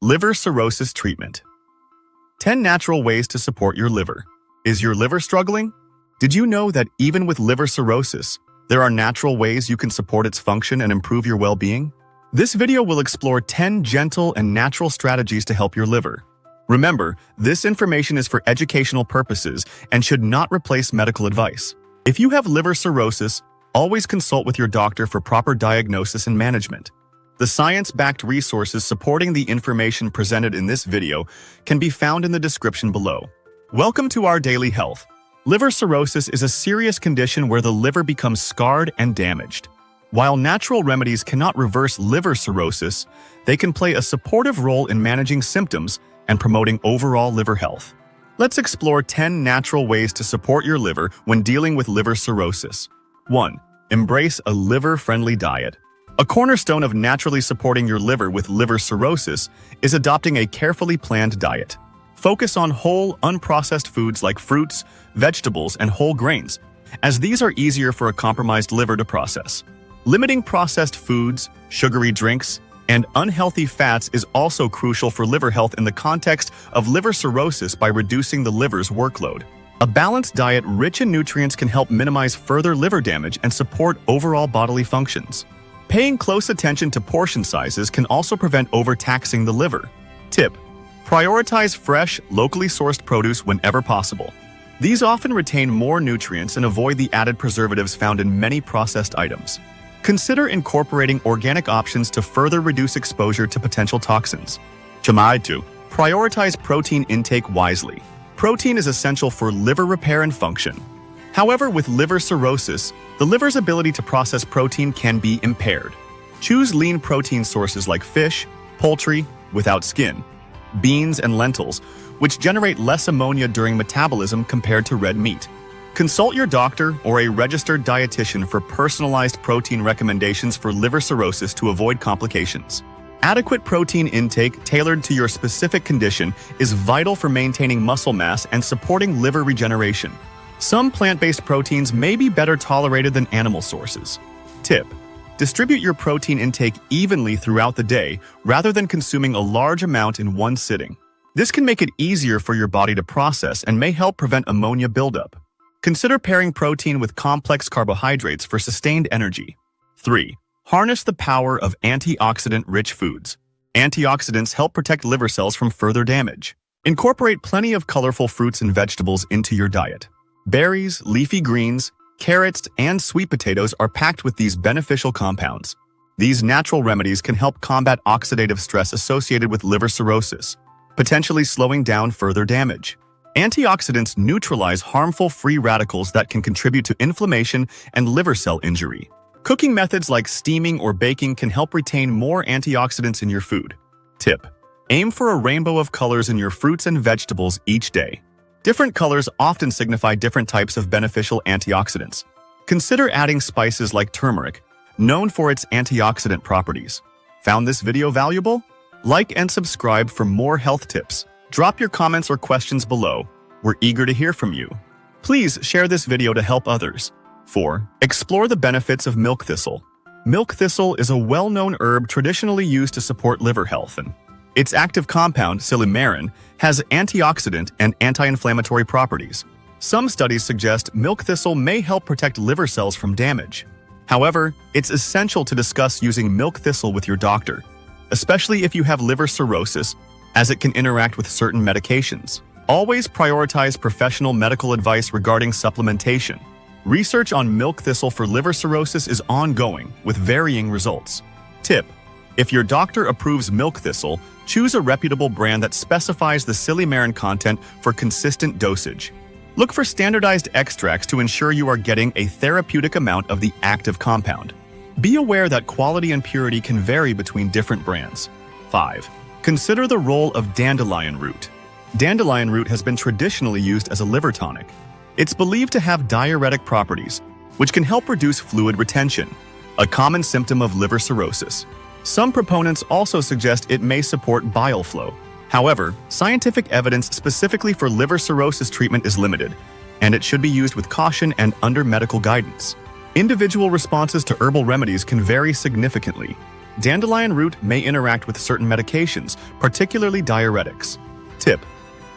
Liver cirrhosis treatment. 10 natural ways to support your liver. Is your liver struggling? Did you know that even with liver cirrhosis, there are natural ways you can support its function and improve your well-being? This video will explore 10 gentle and natural strategies to help your liver. Remember, this information is for educational purposes and should not replace medical advice. If you have liver cirrhosis, always consult with your doctor for proper diagnosis and management. The science-backed resources supporting the information presented in this video can be found in the description below. Welcome to our daily health. Liver cirrhosis is a serious condition where the liver becomes scarred and damaged. While natural remedies cannot reverse liver cirrhosis, they can play a supportive role in managing symptoms and promoting overall liver health. Let's explore 10 natural ways to support your liver when dealing with liver cirrhosis. 1. Embrace a liver-friendly diet. A cornerstone of naturally supporting your liver with liver cirrhosis is adopting a carefully planned diet. Focus on whole, unprocessed foods like fruits, vegetables, and whole grains, as these are easier for a compromised liver to process. Limiting processed foods, sugary drinks, and unhealthy fats is also crucial for liver health in the context of liver cirrhosis by reducing the liver's workload. A balanced diet rich in nutrients can help minimize further liver damage and support overall bodily functions. Paying close attention to portion sizes can also prevent overtaxing the liver. Tip: prioritize fresh, locally sourced produce whenever possible. These often retain more nutrients and avoid the added preservatives found in many processed items. Consider incorporating organic options to further reduce exposure to potential toxins. 2. Prioritize protein intake wisely. Protein is essential for liver repair and function. However, with liver cirrhosis, the liver's ability to process protein can be impaired. Choose lean protein sources like fish, poultry without skin, beans, and lentils, which generate less ammonia during metabolism compared to red meat. Consult your doctor or a registered dietitian for personalized protein recommendations for liver cirrhosis to avoid complications. Adequate protein intake tailored to your specific condition is vital for maintaining muscle mass and supporting liver regeneration. Some plant-based proteins may be better tolerated than animal sources. Tip: distribute your protein intake evenly throughout the day rather than consuming a large amount in one sitting. This can make it easier for your body to process and may help prevent ammonia buildup. Consider pairing protein with complex carbohydrates for sustained energy. 3. Harness the power of antioxidant-rich foods. Antioxidants help protect liver cells from further damage. Incorporate plenty of colorful fruits and vegetables into your diet. Berries, leafy greens, carrots, and sweet potatoes are packed with these beneficial compounds. These natural remedies can help combat oxidative stress associated with liver cirrhosis, potentially slowing down further damage. Antioxidants neutralize harmful free radicals that can contribute to inflammation and liver cell injury. Cooking methods like steaming or baking can help retain more antioxidants in your food. Tip: aim for a rainbow of colors in your fruits and vegetables each day. Different colors often signify different types of beneficial antioxidants. Consider adding spices like turmeric, known for its antioxidant properties. Found this video valuable? Like and subscribe for more health tips. Drop your comments or questions below. We're eager to hear from you. Please share this video to help others. 4. Explore the benefits of milk thistle. Milk thistle is a well-known herb traditionally used to support liver health, and its active compound, silymarin, has antioxidant and anti-inflammatory properties. Some studies suggest milk thistle may help protect liver cells from damage. However, it's essential to discuss using milk thistle with your doctor, especially if you have liver cirrhosis, as it can interact with certain medications. Always prioritize professional medical advice regarding supplementation. Research on milk thistle for liver cirrhosis is ongoing, with varying results. Tip: if your doctor approves milk thistle, choose a reputable brand that specifies the silymarin content for consistent dosage. Look for standardized extracts to ensure you are getting a therapeutic amount of the active compound. Be aware that quality and purity can vary between different brands. 5. Consider the role of dandelion root. Dandelion root has been traditionally used as a liver tonic. It's believed to have diuretic properties, which can help reduce fluid retention, a common symptom of liver cirrhosis. Some proponents also suggest it may support bile flow. However, scientific evidence specifically for liver cirrhosis treatment is limited, and it should be used with caution and under medical guidance. Individual responses to herbal remedies can vary significantly. Dandelion root may interact with certain medications, particularly diuretics. Tip: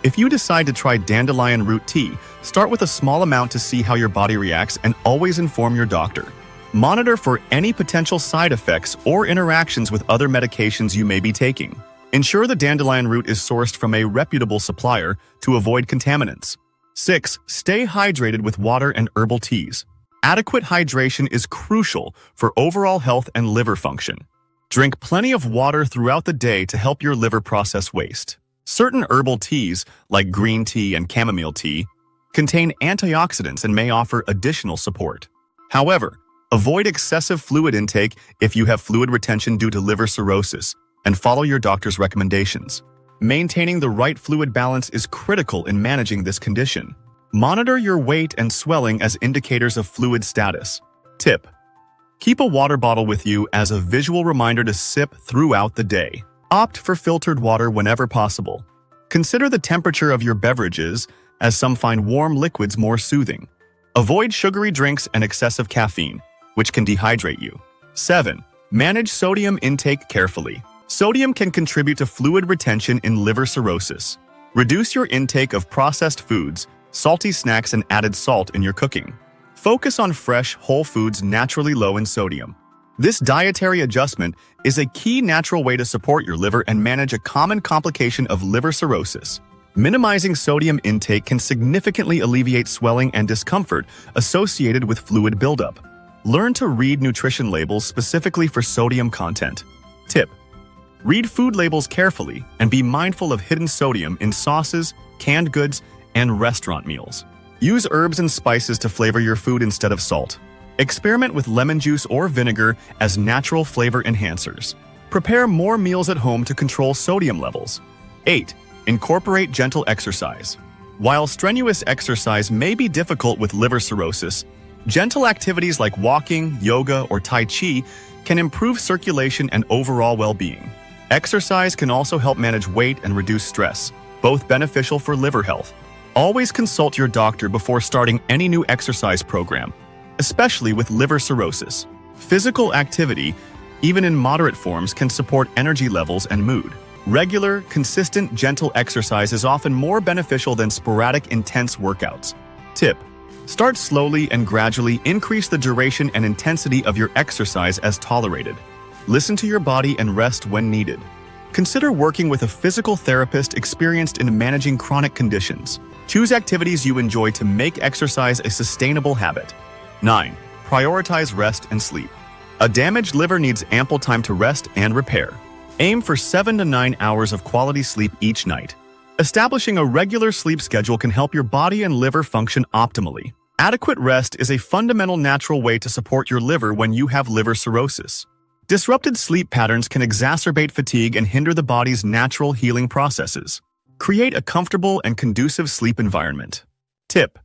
if you decide to try dandelion root tea, start with a small amount to see how your body reacts and always inform your doctor. Monitor for any potential side effects or interactions with other medications you may be taking. Ensure the dandelion root is sourced from a reputable supplier to avoid contaminants. 6. Stay hydrated with water and herbal teas. Adequate hydration is crucial for overall health and liver function. Drink plenty of water throughout the day to help your liver process waste. Certain herbal teas, like green tea and chamomile tea, contain antioxidants and may offer additional support. However, avoid excessive fluid intake if you have fluid retention due to liver cirrhosis, and follow your doctor's recommendations. Maintaining the right fluid balance is critical in managing this condition. Monitor your weight and swelling as indicators of fluid status. Tip: keep a water bottle with you as a visual reminder to sip throughout the day. Opt for filtered water whenever possible. Consider the temperature of your beverages, as some find warm liquids more soothing. Avoid sugary drinks and excessive caffeine, which can dehydrate you. 7. Manage sodium intake carefully. Sodium can contribute to fluid retention in liver cirrhosis. Reduce your intake of processed foods, salty snacks, and added salt in your cooking. Focus on fresh, whole foods naturally low in sodium. This dietary adjustment is a key natural way to support your liver and manage a common complication of liver cirrhosis. Minimizing sodium intake can significantly alleviate swelling and discomfort associated with fluid buildup. Learn to read nutrition labels specifically for sodium content. Tip: read food labels carefully and be mindful of hidden sodium in sauces, canned goods, and restaurant meals. Use herbs and spices to flavor your food instead of salt. Experiment with lemon juice or vinegar as natural flavor enhancers. Prepare more meals at home to control sodium levels. 8. Incorporate gentle exercise. While strenuous exercise may be difficult with liver cirrhosis, gentle activities like walking, yoga, or Tai Chi can improve circulation and overall well-being. Exercise can also help manage weight and reduce stress, both beneficial for liver health. Always consult your doctor before starting any new exercise program, especially with liver cirrhosis. Physical activity, even in moderate forms, can support energy levels and mood. Regular, consistent, gentle exercise is often more beneficial than sporadic, intense workouts. Tip: start slowly and gradually increase the duration and intensity of your exercise as tolerated. Listen to your body and rest when needed. Consider working with a physical therapist experienced in managing chronic conditions. Choose activities you enjoy to make exercise a sustainable habit. 9. Prioritize rest and sleep. A damaged liver needs ample time to rest and repair. Aim for 7 to 9 hours of quality sleep each night. Establishing a regular sleep schedule can help your body and liver function optimally. Adequate rest is a fundamental natural way to support your liver when you have liver cirrhosis. Disrupted sleep patterns can exacerbate fatigue and hinder the body's natural healing processes. Create a comfortable and conducive sleep environment. Tip: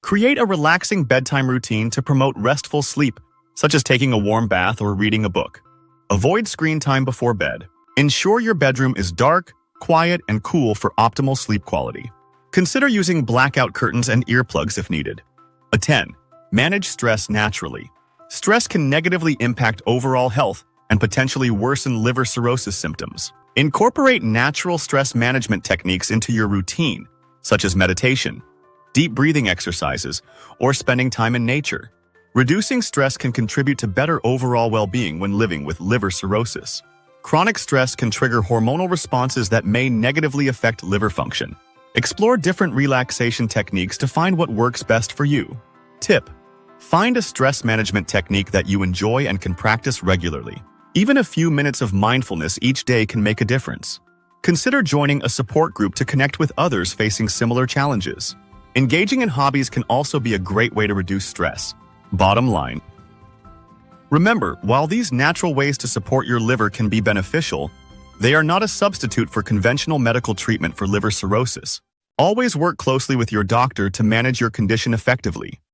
create a relaxing bedtime routine to promote restful sleep, such as taking a warm bath or reading a book. Avoid screen time before bed. Ensure your bedroom is dark, quiet, and cool for optimal sleep quality. Consider using blackout curtains and earplugs if needed. 10. Manage stress naturally. Stress can negatively impact overall health and potentially worsen liver cirrhosis symptoms. Incorporate natural stress management techniques into your routine, such as meditation, deep breathing exercises, or spending time in nature. Reducing stress can contribute to better overall well-being when living with liver cirrhosis. Chronic stress can trigger hormonal responses that may negatively affect liver function. Explore different relaxation techniques to find what works best for you. Tip: find a stress management technique that you enjoy and can practice regularly. Even a few minutes of mindfulness each day can make a difference. Consider joining a support group to connect with others facing similar challenges. Engaging in hobbies can also be a great way to reduce stress. Bottom line: remember, while these natural ways to support your liver can be beneficial, they are not a substitute for conventional medical treatment for liver cirrhosis. Always work closely with your doctor to manage your condition effectively.